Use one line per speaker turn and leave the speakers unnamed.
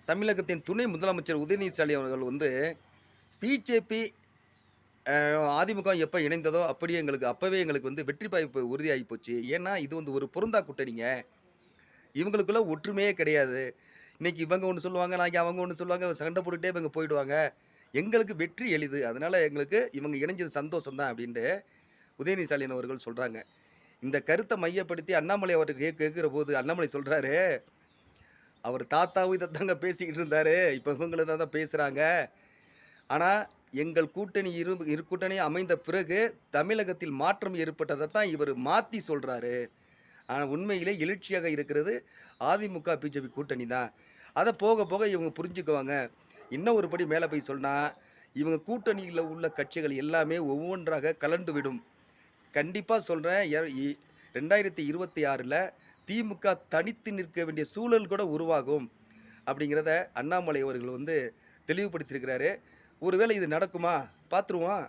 தமிழகத்தின் துணை முதலமைச்சர் உதயநிதி ஸ்டாலின் அவர்கள் வந்து பிஜேபி அதிமுக எப்போ இணைந்ததோ அப்படியே அப்போவே எங்களுக்கு வந்து வெற்றி வாய்ப்பு உறுதியாகி போச்சு. ஏன்னா இது வந்து ஒரு பொருந்தா கூட்டணிங்க. இவங்களுக்குள்ள ஒற்றுமையே கிடையாது. இன்னைக்கு இவங்க ஒண்ணு சொல்லுவாங்க, நாளைக்கு அவங்க ஒண்ணு சொல்லுவாங்க. சண்டை போட்டுட்டே இவங்க போயிடுவாங்க. எங்களுக்கு வெற்றி எளிது. அதனால எங்களுக்கு இவங்க இணைஞ்சது சந்தோஷம் தான் அப்படின்ட்டு உதயநிதி ஸ்டாலின் அவர்கள் சொல்றாங்க. இந்த கருத்தை மையப்படுத்தி அண்ணாமலை அவர்கள் கேட்கிறபோது அண்ணாமலை சொல்றாரு, அவர் தாத்தாவும் இதத்தாங்க பேசிக்கிட்டு இருந்தாரு. இப்ப இவங்களும் இத தான் பேசுறாங்க. ஆனா, எங்கள் கூட்டணி இரு கூட்டணி அமைந்த பிறகு தமிழகத்தில் மாற்றம் ஏற்பட்டத தான் இவரு மாத்தி சொல்றாரு. ஆனா, உண்மையிலே எழுச்சியாக இருக்கிறது அதிமுக, பிஜேபி கூட்டணி தான். அத போக போக இவங்க புரிஞ்சுக்குவாங்க. இன்னும் ஒரு படி மேல போய் சொன்னா, இவங்க கூட்டணியில உள்ள கட்சிகள் எல்லாமே ஒவ்வொன்றாக கலண்டு விடும். கண்டிப்பா சொல்றேன். 2026ல திமுக தனித்து நிற்க வேண்டிய சூழல் கூட உருவாகும். அப்படிங்கிறத அண்ணாமலை அவர்கள் வந்து தெளிவுபடுத்தியிருக்கிறாரு. ஒருவேளை இது நடக்குமா? பார்த்துருவோம்.